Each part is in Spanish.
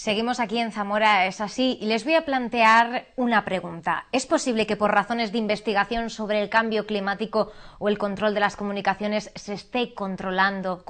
Seguimos aquí en Zamora, es así, y les voy a plantear una pregunta. ¿Es posible que por razones de investigación sobre el cambio climático o el control de las comunicaciones se esté contaminando,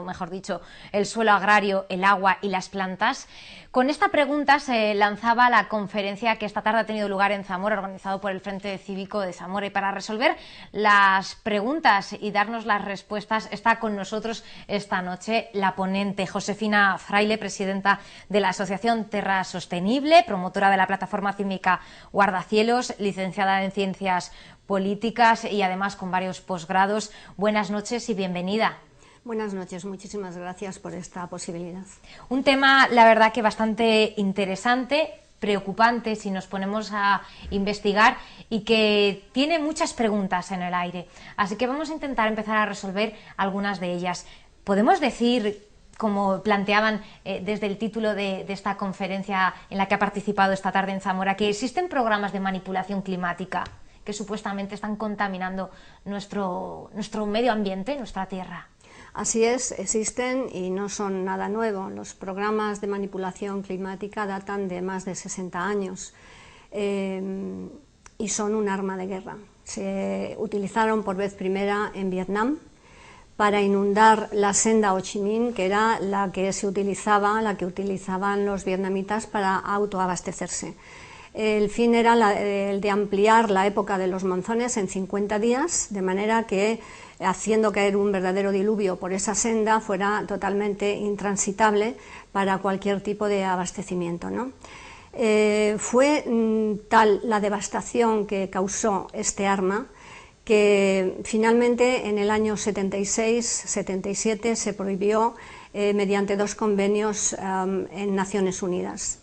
mejor dicho, el suelo agrario, el agua y las plantas? Con esta pregunta se lanzaba la conferencia que esta tarde ha tenido lugar en Zamora, organizado por el Frente Cívico de Zamora. Y para resolver las preguntas y darnos las respuestas está con nosotros esta noche la ponente Josefina Fraile, presidenta de la Asociación Terra Sostenible, promotora de la plataforma cívica Guardacielos, licenciada en Ciencias Políticas y además con varios posgrados. Buenas noches y bienvenida. Buenas noches, muchísimas gracias por esta posibilidad. Un tema, la verdad, que bastante interesante, preocupante si nos ponemos a investigar y que tiene muchas preguntas en el aire. Así que vamos a intentar empezar a resolver algunas de ellas. ¿Podemos decir, como planteaban desde el título de esta conferencia en la que ha participado esta tarde en Zamora, que existen programas de manipulación climática que supuestamente están contaminando nuestro medio ambiente, nuestra tierra? Así es, existen y no son nada nuevo. Los programas de manipulación climática datan de más de 60 años y son un arma de guerra. Se utilizaron por vez primera en Vietnam para inundar la senda Ho Chi Minh, que era la que utilizaban los vietnamitas para autoabastecerse. El fin era el de ampliar la época de los monzones en 50 días, de manera que, haciendo caer un verdadero diluvio por esa senda, fuera totalmente intransitable para cualquier tipo de abastecimiento, ¿no? Fue tal la devastación que causó este arma que finalmente en el año 76-77 se prohibió mediante 2 convenios en Naciones Unidas.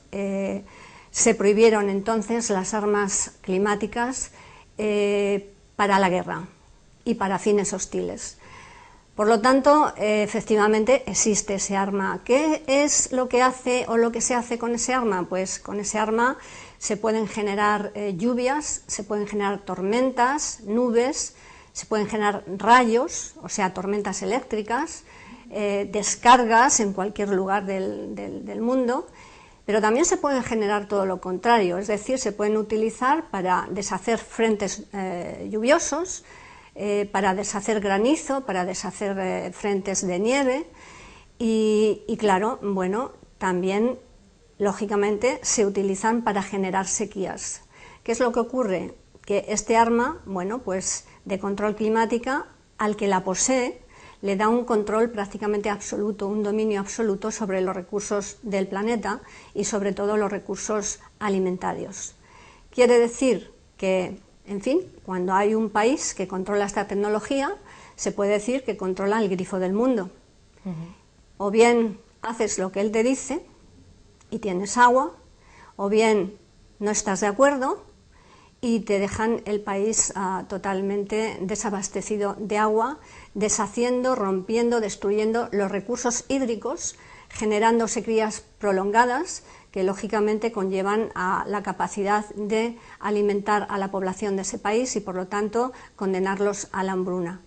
Se prohibieron entonces las armas climáticas para la guerra y para fines hostiles. Por lo tanto, efectivamente existe ese arma. ¿Qué es lo que hace o lo que se hace con ese arma? Pues con ese arma se pueden generar lluvias, se pueden generar tormentas, nubes, se pueden generar rayos, o sea, tormentas eléctricas, descargas en cualquier lugar del mundo. Pero también se pueden generar todo lo contrario, es decir, se pueden utilizar para deshacer frentes lluviosos, para deshacer granizo, para deshacer frentes de nieve y claro, bueno, también lógicamente se utilizan para generar sequías. ¿Qué es lo que ocurre? Que este arma, bueno, pues de control climática, al que la posee, le da un control prácticamente absoluto, un dominio absoluto sobre los recursos del planeta y sobre todo los recursos alimentarios. Quiere decir que, en fin, cuando hay un país que controla esta tecnología, se puede decir que controla el grifo del mundo. O bien haces lo que él te dice y tienes agua, o bien no estás de acuerdo y te dejan el país totalmente desabastecido de agua, deshaciendo, rompiendo, destruyendo los recursos hídricos, generando sequías prolongadas que lógicamente conllevan a la capacidad de alimentar a la población de ese país y por lo tanto condenarlos a la hambruna.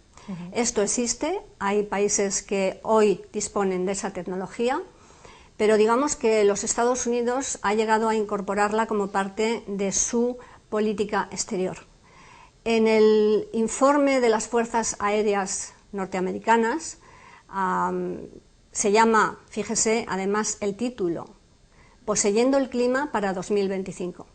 Esto existe, hay países que hoy disponen de esa tecnología, pero digamos que los Estados Unidos ha llegado a incorporarla como parte de su política exterior. En el informe de las Fuerzas Aéreas norteamericanas se llama, fíjese, además el título, Poseyendo el clima para 2025.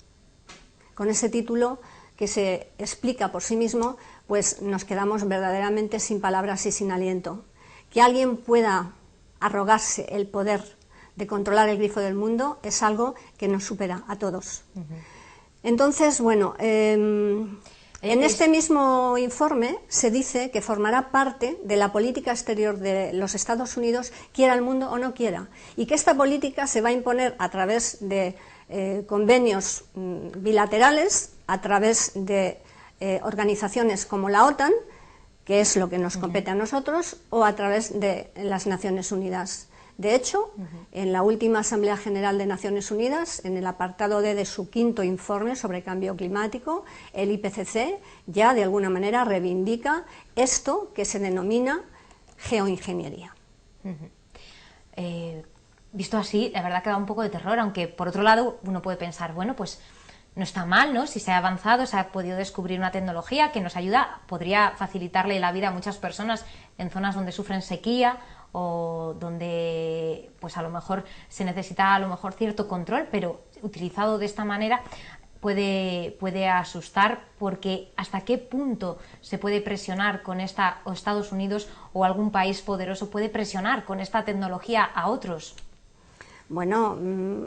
Con ese título, que se explica por sí mismo, pues nos quedamos verdaderamente sin palabras y sin aliento. Que alguien pueda arrogarse el poder de controlar el grifo del mundo es algo que nos supera a todos. Entonces, bueno, en este mismo informe se dice que formará parte de la política exterior de los Estados Unidos, quiera el mundo o no quiera, y que esta política se va a imponer a través de convenios bilaterales, a través de organizaciones como la OTAN, que es lo que nos compete a nosotros, o a través de las Naciones Unidas. De hecho, en la última Asamblea General de Naciones Unidas, en el apartado D de su 5º informe sobre cambio climático, el IPCC ya de alguna manera reivindica esto que se denomina geoingeniería. visto así, la verdad que da un poco de terror, aunque por otro lado uno puede pensar, bueno, pues no está mal, ¿no? Si se ha avanzado, se ha podido descubrir una tecnología que nos ayuda, podría facilitarle la vida a muchas personas en zonas donde sufren sequía o donde pues a lo mejor se necesita a lo mejor cierto control, pero utilizado de esta manera puede asustar, porque hasta qué punto se puede presionar con esta, o Estados Unidos o algún país poderoso puede presionar con esta tecnología a otros. Bueno,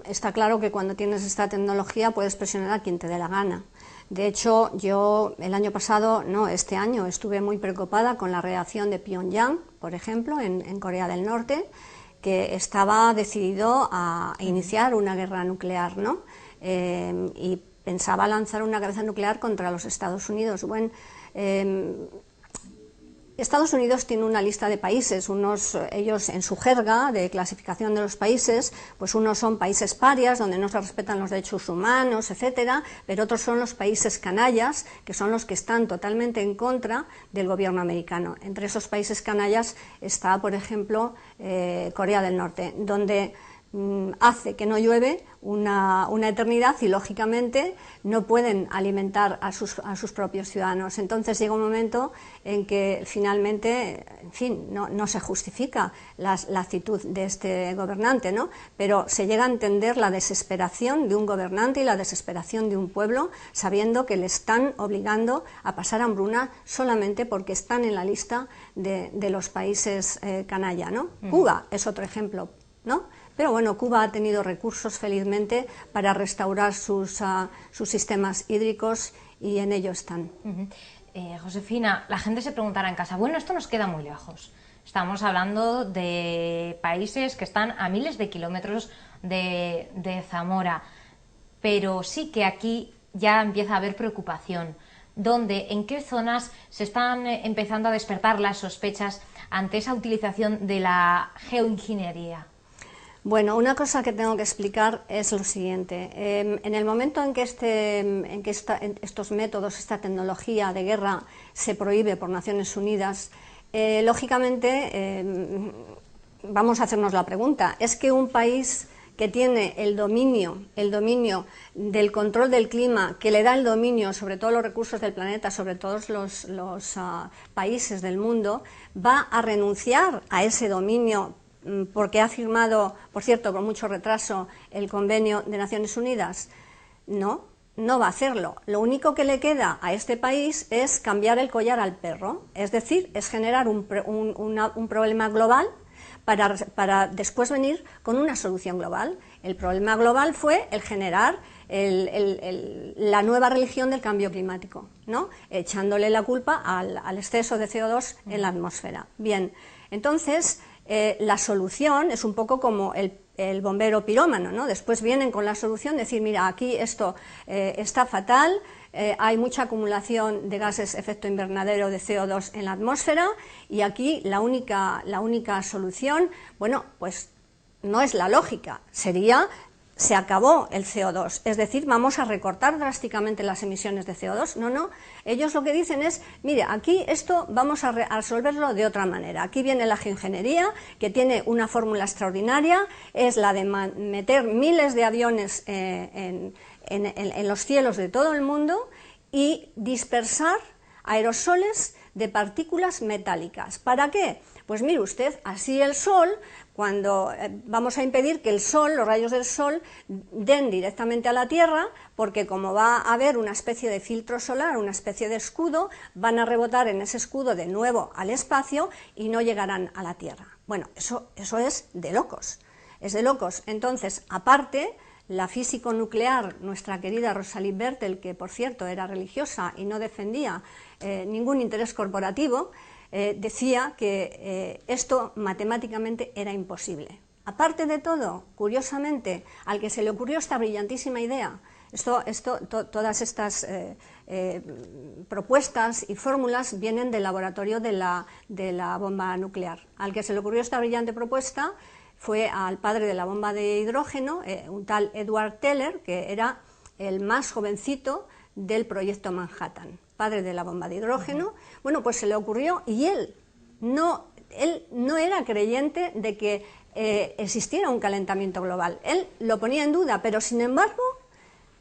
está claro que cuando tienes esta tecnología puedes presionar a quien te dé la gana. De hecho, yo el año pasado, no, este año, estuve muy preocupada con la reacción de Pyongyang, por ejemplo, en Corea del Norte, que estaba decidido a iniciar una guerra nuclear, ¿no? Y pensaba lanzar una cabeza nuclear contra los Estados Unidos. Bueno, Estados Unidos tiene una lista de países, ellos en su jerga de clasificación de los países, pues unos son países parias, donde no se respetan los derechos humanos, etcétera, pero otros son los países canallas, que son los que están totalmente en contra del gobierno americano. Entre esos países canallas está, por ejemplo, Corea del Norte, donde hace que no llueve una eternidad y lógicamente no pueden alimentar a sus propios ciudadanos. Entonces llega un momento en que finalmente, en fin, no se justifica la actitud de este gobernante, ¿no? Pero se llega a entender la desesperación de un gobernante y la desesperación de un pueblo, sabiendo que le están obligando a pasar hambruna solamente porque están en la lista de los países canalla, ¿no? Cuba es otro ejemplo, ¿no? Pero bueno, Cuba ha tenido recursos felizmente para restaurar sus sistemas hídricos y en ello están. Josefina, la gente se preguntará en casa, bueno, esto nos queda muy lejos. Estamos hablando de países que están a miles de kilómetros de Zamora, pero sí que aquí ya empieza a haber preocupación. ¿Dónde, en qué zonas se están empezando a despertar las sospechas ante esa utilización de la geoingeniería? Bueno, una cosa que tengo que explicar es lo siguiente. En el momento en que estos métodos, esta tecnología de guerra se prohíbe por Naciones Unidas, lógicamente vamos a hacernos la pregunta, ¿es que un país que tiene el dominio del control del clima, que le da el dominio sobre todos los recursos del planeta, sobre todos los países del mundo, va a renunciar a ese dominio porque ha firmado, por cierto, con mucho retraso, el convenio de Naciones Unidas? No, no va a hacerlo. Lo único que le queda a este país es cambiar el collar al perro, es decir, es generar un problema global para después venir con una solución global. El problema global fue el generar la nueva religión del cambio climático, ¿no? Echándole la culpa al exceso de CO2 en la atmósfera. Bien, entonces la solución es un poco como el bombero pirómano, ¿no? Después vienen con la solución, decir, mira, aquí esto está fatal, hay mucha acumulación de gases efecto invernadero de CO2 en la atmósfera y aquí la única solución, bueno, pues no es la lógica, sería: se acabó el CO2, es decir, vamos a recortar drásticamente las emisiones de CO2. No, ellos lo que dicen es, mire, aquí esto vamos a resolverlo de otra manera. Aquí viene la geoingeniería, que tiene una fórmula extraordinaria, es la de meter miles de aviones en los cielos de todo el mundo y dispersar aerosoles de partículas metálicas. ¿Para qué? Pues mire usted, así el Sol, cuando vamos a impedir que el Sol, los rayos del Sol, den directamente a la Tierra, porque como va a haber una especie de filtro solar, una especie de escudo, van a rebotar en ese escudo de nuevo al espacio y no llegarán a la Tierra. Bueno, eso es de locos, es de locos. Entonces, aparte, la físico-nuclear, nuestra querida Rosalind Bertel, que por cierto era religiosa y no defendía ningún interés corporativo, decía que esto matemáticamente era imposible. Aparte de todo, curiosamente, al que se le ocurrió esta brillantísima idea, todas estas propuestas y fórmulas vienen del laboratorio de la bomba nuclear. Al que se le ocurrió esta brillante propuesta fue al padre de la bomba de hidrógeno, un tal Edward Teller, que era el más jovencito del proyecto Manhattan, padre de la bomba de hidrógeno. Bueno, pues se le ocurrió y él no era creyente de que existiera un calentamiento global. Él lo ponía en duda, pero sin embargo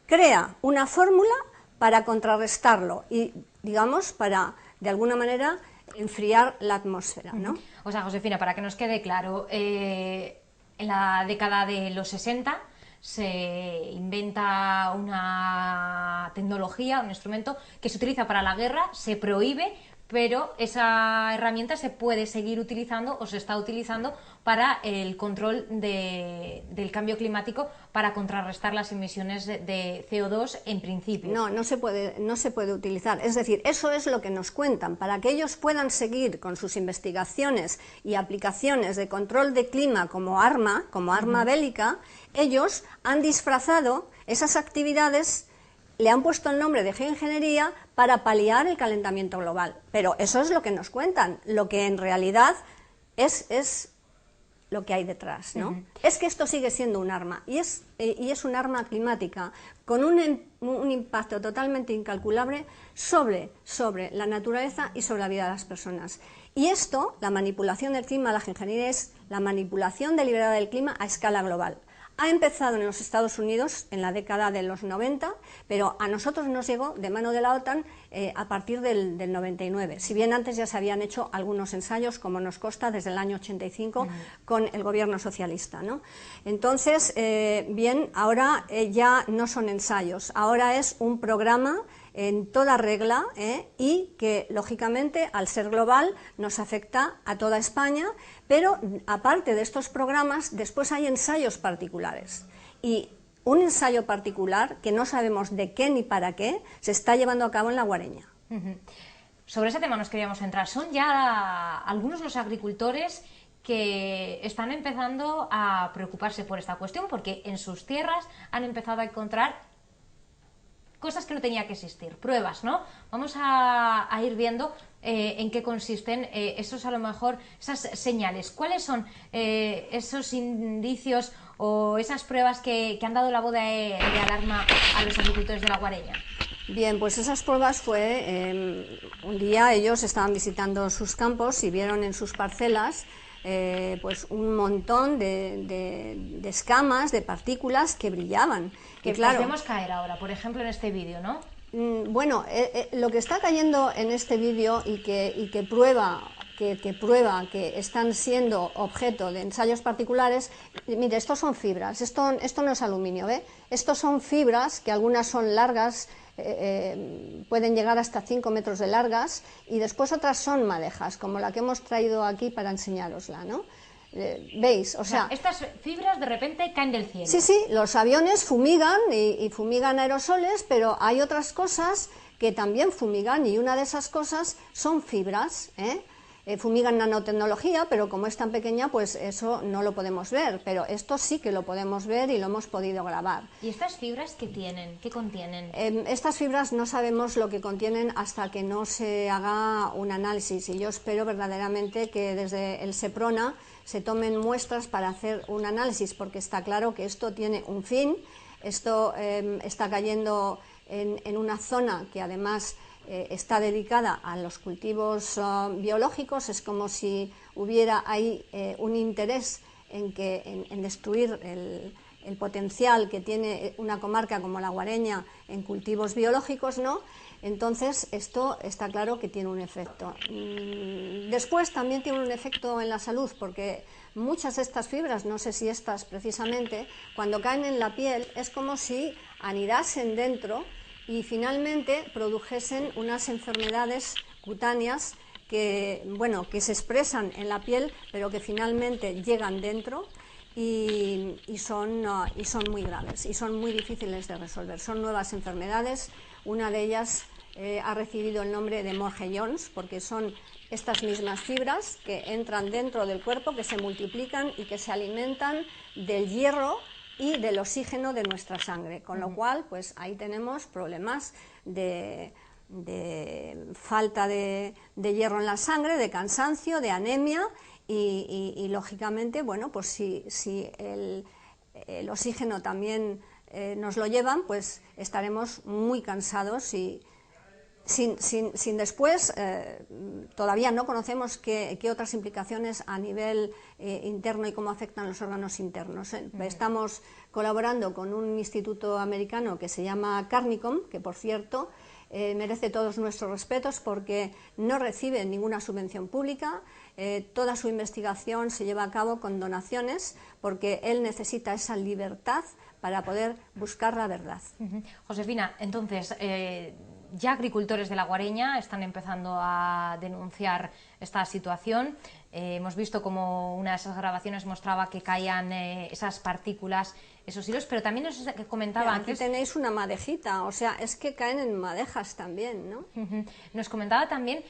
crea una fórmula para contrarrestarlo y, digamos, para, de alguna manera, enfriar la atmósfera, ¿no? O sea, Josefina, para que nos quede claro, en la década de los 60 se inventa una tecnología, un instrumento que se utiliza para la guerra, se prohíbe, pero esa herramienta se puede seguir utilizando o se está utilizando para el control del cambio climático, para contrarrestar las emisiones de CO2 en principio. No se puede utilizar. Es decir, eso es lo que nos cuentan. Para que ellos puedan seguir con sus investigaciones y aplicaciones de control de clima como arma bélica, ellos han disfrazado esas actividades, le han puesto el nombre de geoingeniería para paliar el calentamiento global. Pero eso es lo que nos cuentan. Lo que en realidad es lo que hay detrás, ¿no? Es que esto sigue siendo un arma, y es un arma climática con un impacto totalmente incalculable sobre la naturaleza y sobre la vida de las personas. Y esto, la manipulación del clima, la geoingeniería, es la manipulación deliberada del clima a escala global. Ha empezado en los Estados Unidos en la década de los 90, pero a nosotros nos llegó de mano de la OTAN a partir del 99, si bien antes ya se habían hecho algunos ensayos, como nos consta, desde el año 85 con el gobierno socialista, ¿no? Entonces, bien, ahora ya no son ensayos, ahora es un programa en toda regla, y que, lógicamente, al ser global, nos afecta a toda España, pero aparte de estos programas, después hay ensayos particulares. Y un ensayo particular, que no sabemos de qué ni para qué, se está llevando a cabo en La Guareña. Sobre ese tema nos queríamos centrar. Son ya algunos los agricultores que están empezando a preocuparse por esta cuestión, porque en sus tierras han empezado a encontrar cosas que no tenía que existir, pruebas, ¿no? Vamos a ir viendo en qué consisten esos, a lo mejor, esas señales. ¿Cuáles son esos indicios o esas pruebas que han dado la voz de alarma a los agricultores de La Guareña? Bien, pues esas pruebas fue, un día ellos estaban visitando sus campos y vieron en sus parcelas pues un montón de escamas, de partículas que brillaban. Que claro, vemos caer ahora, por ejemplo, en este vídeo, ¿no? Bueno, lo que está cayendo en este vídeo y que prueba que están siendo objeto de ensayos particulares, mire, estos son fibras, esto no es aluminio, ¿ve? Estos son fibras, que algunas son largas, pueden llegar hasta 5 metros de largas, y después otras son madejas, como la que hemos traído aquí para enseñárosla, ¿no? ¿Veis? O sea, estas fibras de repente caen del cielo. Sí, sí, los aviones fumigan y fumigan aerosoles, pero hay otras cosas que también fumigan, y una de esas cosas son fibras, fumigan nanotecnología, pero como es tan pequeña, pues eso no lo podemos ver, pero esto sí que lo podemos ver y lo hemos podido grabar. ¿Y estas fibras qué tienen? ¿Qué contienen? Estas fibras no sabemos lo que contienen hasta que no se haga un análisis, y yo espero verdaderamente que desde el SEPRONA se tomen muestras para hacer un análisis, porque está claro que esto tiene un fin. Esto está cayendo en una zona que además está dedicada a los cultivos biológicos. Es como si hubiera ahí un interés en destruir el potencial que tiene una comarca como La Guareña en cultivos biológicos, ¿no? Entonces, esto está claro que tiene un efecto. Después también tiene un efecto en la salud, porque muchas de estas fibras, no sé si estas precisamente, cuando caen en la piel es como si anidasen dentro y finalmente produjesen unas enfermedades cutáneas que se expresan en la piel, pero que finalmente llegan dentro y son muy graves y son muy difíciles de resolver. Son nuevas enfermedades. Una de ellas ha recibido el nombre de Morge-Jones, porque son estas mismas fibras que entran dentro del cuerpo, que se multiplican y que se alimentan del hierro y del oxígeno de nuestra sangre, con lo cual pues ahí tenemos problemas de falta de hierro en la sangre, de cansancio, de anemia y lógicamente, bueno, pues si el oxígeno también nos lo llevan, pues estaremos muy cansados y sin después, todavía no conocemos qué otras implicaciones a nivel interno y cómo afectan los órganos internos. Estamos colaborando con un instituto americano que se llama Carnicom, que por cierto merece todos nuestros respetos porque no recibe ninguna subvención pública, toda su investigación se lleva a cabo con donaciones porque él necesita esa libertad para poder buscar la verdad. Josefina, entonces, ya agricultores de La Guareña están empezando a denunciar esta situación. Hemos visto como una de esas grabaciones mostraba que caían esas partículas, esos hilos, pero también nos comentaba antes... Aquí tenéis una madejita, o sea, es que caen en madejas también, ¿no? Nos comentaba también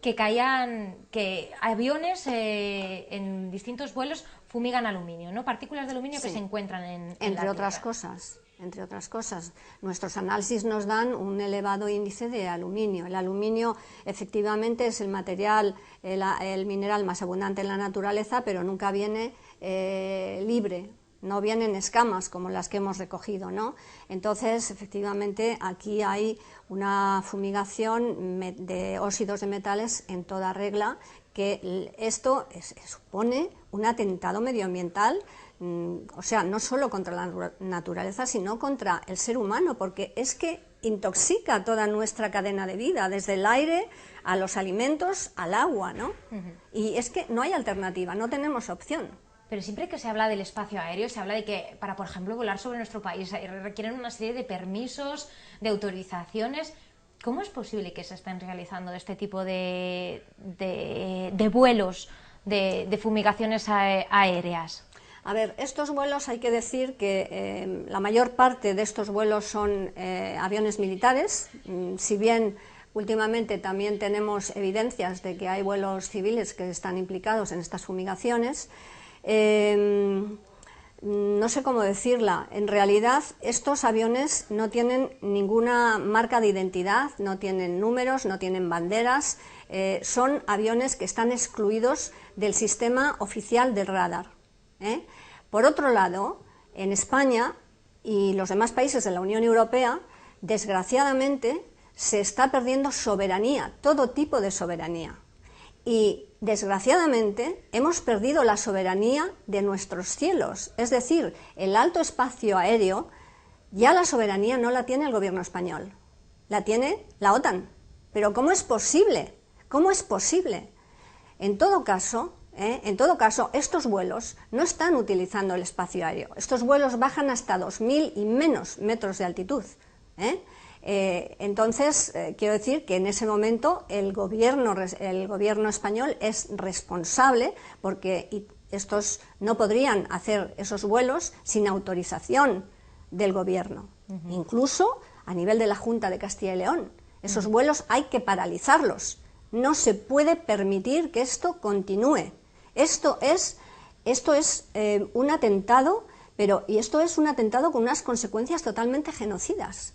que caían, que aviones en distintos vuelos fumigan aluminio, ¿no? Partículas de aluminio que se encuentran en entre la otras tierra. cosas. Entre otras cosas, nuestros análisis nos dan un elevado índice de aluminio. El aluminio efectivamente es el material, el mineral más abundante en la naturaleza, pero nunca viene libre, no vienen escamas como las que hemos recogido, ¿no? Entonces, efectivamente, aquí hay una fumigación de óxidos de metales en toda regla, que esto supone un atentado medioambiental, o sea, no solo contra la naturaleza, sino contra el ser humano, porque es que intoxica toda nuestra cadena de vida, desde el aire a los alimentos, al agua, ¿no? Y es que no hay alternativa, no tenemos opción. Pero siempre que se habla del espacio aéreo, se habla de que para, por ejemplo, volar sobre nuestro país requieren una serie de permisos, de autorizaciones. ¿Cómo es posible que se estén realizando este tipo de vuelos, de fumigaciones aéreas? A ver, estos vuelos hay que decir que la mayor parte de estos vuelos son aviones militares, si bien últimamente también tenemos evidencias de que hay vuelos civiles que están implicados en estas fumigaciones. No sé cómo decirla, en realidad estos aviones no tienen ninguna marca de identidad, no tienen números, no tienen banderas, son aviones que están excluidos del sistema oficial del radar. Por otro lado, en España y los demás países de la Unión Europea, desgraciadamente se está perdiendo soberanía, todo tipo de soberanía. Y desgraciadamente hemos perdido la soberanía de nuestros cielos, es decir, el alto espacio aéreo, ya la soberanía no la tiene el gobierno español, la tiene la OTAN. Pero ¿cómo es posible? ¿Cómo es posible? En todo caso, estos vuelos no están utilizando el espacio aéreo. Estos vuelos bajan hasta 2000 y menos metros de altitud. Entonces, quiero decir que en ese momento el gobierno español es responsable porque estos no podrían hacer esos vuelos sin autorización del gobierno. Incluso a nivel de la Junta de Castilla y León. Esos vuelos hay que paralizarlos. No se puede permitir que esto continúe. Esto es un atentado, y esto es un atentado con unas consecuencias totalmente genocidas.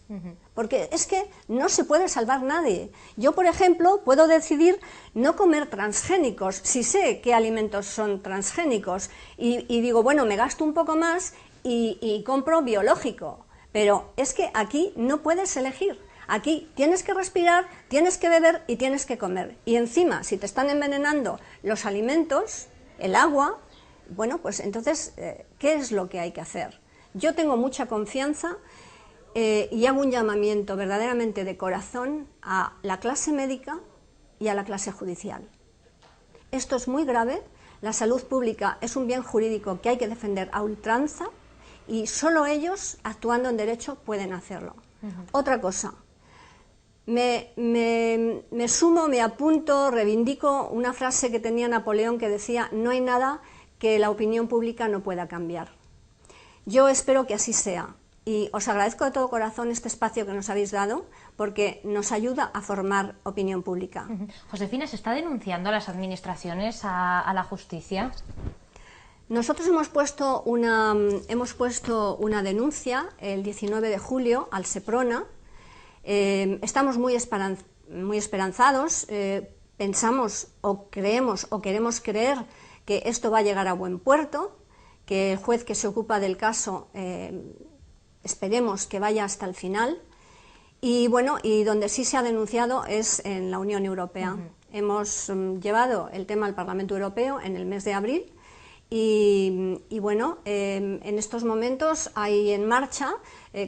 Porque es que no se puede salvar nadie. Yo, por ejemplo, puedo decidir no comer transgénicos, si sé qué alimentos son transgénicos, y digo, bueno, me gasto un poco más y compro biológico. Pero es que aquí no puedes elegir. Aquí tienes que respirar, tienes que beber y tienes que comer. Y encima, si te están envenenando los alimentos, el agua, bueno, pues entonces, ¿qué es lo que hay que hacer? Yo tengo mucha confianza y hago un llamamiento verdaderamente de corazón a la clase médica y a la clase judicial. Esto es muy grave, la salud pública es un bien jurídico que hay que defender a ultranza y solo ellos, actuando en derecho, pueden hacerlo. Otra cosa. Me sumo, me apunto, reivindico una frase que tenía Napoleón que decía: no hay nada que la opinión pública no pueda cambiar. Yo espero que así sea y os agradezco de todo corazón este espacio que nos habéis dado porque nos ayuda a formar opinión pública. Josefina, ¿se está denunciando a las administraciones, a la justicia? Nosotros hemos puesto una denuncia el 19 de julio al Seprona. Estamos muy esperanzados, pensamos o creemos o queremos creer que esto va a llegar a buen puerto, que el juez que se ocupa del caso esperemos que vaya hasta el final Y bueno, y donde sí se ha denunciado es en la Unión Europea. Hemos llevado el tema al Parlamento Europeo en el mes de abril y bueno, en estos momentos hay en marcha,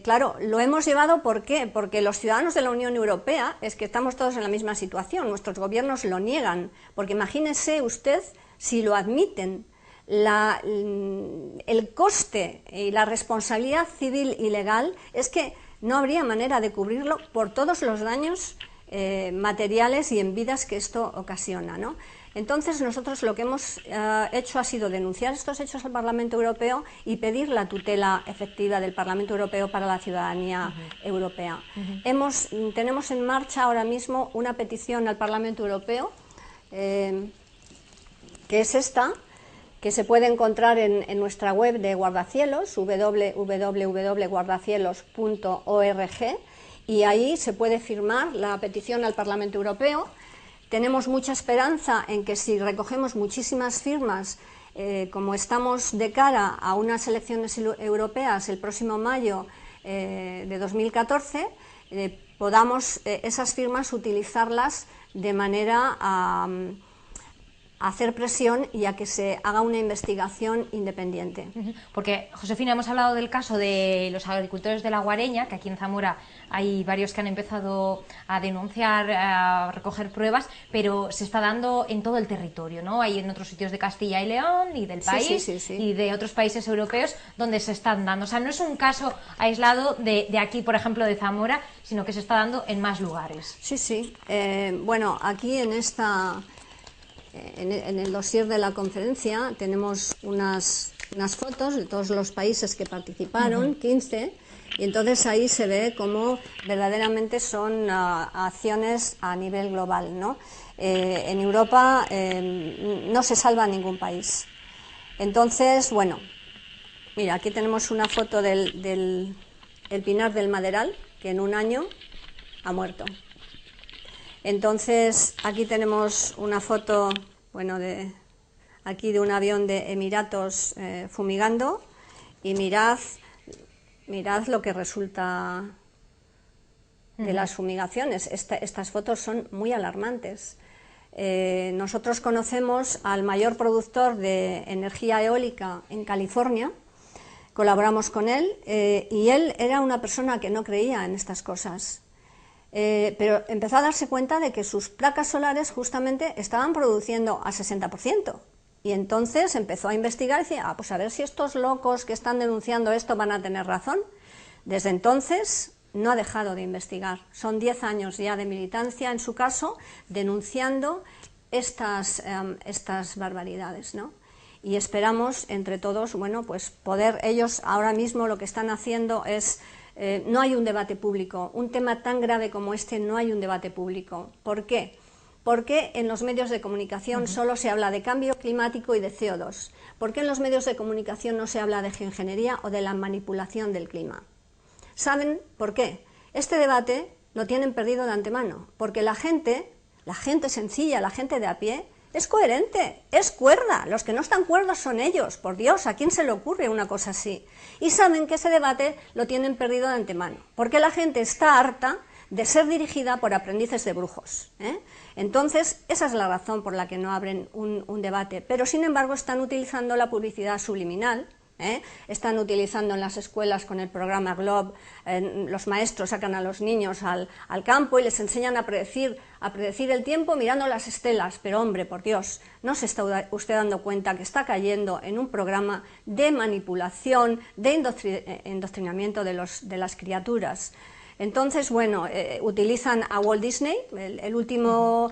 claro, lo hemos llevado ¿por qué? Porque los ciudadanos de la Unión Europea es que estamos todos en la misma situación, nuestros gobiernos lo niegan, porque imagínese usted si lo admiten, el coste y la responsabilidad civil y legal es que no habría manera de cubrirlo por todos los daños materiales y en vidas que esto ocasiona, ¿no? Entonces nosotros lo que hemos hecho ha sido denunciar estos hechos al Parlamento Europeo y pedir la tutela efectiva del Parlamento Europeo para la ciudadanía europea. Tenemos en marcha ahora mismo una petición al Parlamento Europeo, que es esta, que se puede encontrar en nuestra web de Guardacielos, www.guardacielos.org, y ahí se puede firmar la petición al Parlamento Europeo. Tenemos mucha esperanza en que si recogemos muchísimas firmas, como estamos de cara a unas elecciones europeas el próximo mayo de 2014, podamos esas firmas utilizarlas de manera a hacer presión y a que se haga una investigación independiente. Porque, Josefina, hemos hablado del caso de los agricultores de La Guareña, que aquí en Zamora hay varios que han empezado a denunciar, a recoger pruebas, pero se está dando en todo el territorio, ¿no? Hay en otros sitios de Castilla y León y del país y de otros países europeos donde se están dando. O sea, no es un caso aislado de aquí, por ejemplo, de Zamora, sino que se está dando en más lugares. Sí, sí. Bueno, aquí en el dossier de la conferencia tenemos unas fotos de todos los países que participaron, 15, y entonces ahí se ve cómo verdaderamente son acciones a nivel global, ¿no? En Europa no se salva ningún país. Entonces, bueno, mira, aquí tenemos una foto del pinar del Maderal, que en un año ha muerto. Entonces, aquí tenemos una foto, bueno, aquí de un avión de Emiratos fumigando, y mirad lo que resulta de las fumigaciones. Estas fotos son muy alarmantes. Nosotros conocemos al mayor productor de energía eólica en California, colaboramos con él, y él era una persona que no creía en estas cosas. Pero empezó a darse cuenta de que sus placas solares justamente estaban produciendo al 60%. Y entonces empezó a investigar y decía, pues a ver si estos locos que están denunciando esto van a tener razón. Desde entonces no ha dejado de investigar. Son 10 años ya de militancia, en su caso, denunciando estas barbaridades, ¿no? Y esperamos entre todos, bueno, pues poder, ellos ahora mismo lo que están haciendo es... no hay un debate público, un tema tan grave como este no hay un debate público. ¿Por qué? Porque en los medios de comunicación solo se habla de cambio climático y de CO2. ¿Por qué en los medios de comunicación no se habla de geoingeniería o de la manipulación del clima? ¿Saben por qué? Este debate lo tienen perdido de antemano, porque la gente sencilla, la gente de a pie, es coherente, es cuerda. Los que no están cuerdos son ellos. Por Dios, ¿a quién se le ocurre una cosa así? Y saben que ese debate lo tienen perdido de antemano, porque la gente está harta de ser dirigida por aprendices de brujos, ¿eh? Entonces, esa es la razón por la que no abren un debate. Pero, sin embargo, están utilizando la publicidad subliminal, están utilizando en las escuelas con el programa GLOB, los maestros sacan a los niños al campo y les enseñan a predecir el tiempo mirando las estelas, pero hombre, por Dios, ¿no se está usted dando cuenta que está cayendo en un programa de manipulación, de indoctrinamiento de las criaturas? Entonces, bueno, utilizan a Walt Disney, el último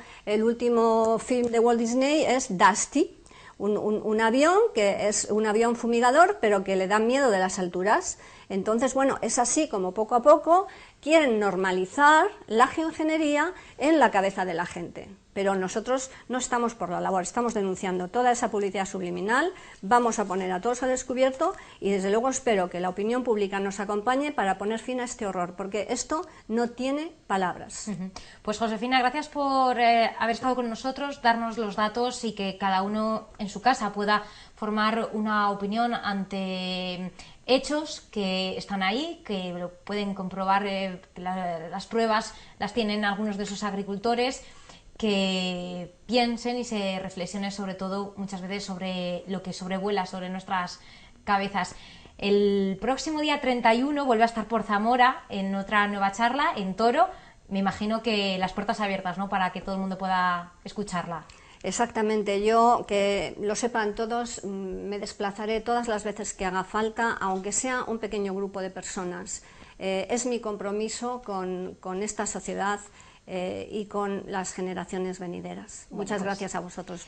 film de Walt Disney es Dusty, un avión que es un avión fumigador, pero que le da miedo de las alturas. Entonces, bueno, es así como poco a poco quieren normalizar la geoingeniería en la cabeza de la gente. Pero nosotros no estamos por la labor, estamos denunciando toda esa publicidad subliminal, vamos a poner a todos a descubierto y desde luego espero que la opinión pública nos acompañe para poner fin a este horror, porque esto no tiene palabras. Pues Josefina, gracias por haber estado con nosotros, darnos los datos y que cada uno en su casa pueda formar una opinión ante hechos que están ahí, que lo pueden comprobar, las pruebas las tienen algunos de esos agricultores, que piensen y se reflexionen sobre todo muchas veces sobre lo que sobrevuela sobre nuestras cabezas. El próximo día 31 vuelve a estar por Zamora en otra nueva charla, en Toro. Me imagino que las puertas abiertas, ¿no?, para que todo el mundo pueda escucharla. Exactamente, yo, que lo sepan todos, me desplazaré todas las veces que haga falta, aunque sea un pequeño grupo de personas. Es mi compromiso con esta sociedad y con las generaciones venideras. Muchas gracias a vosotros.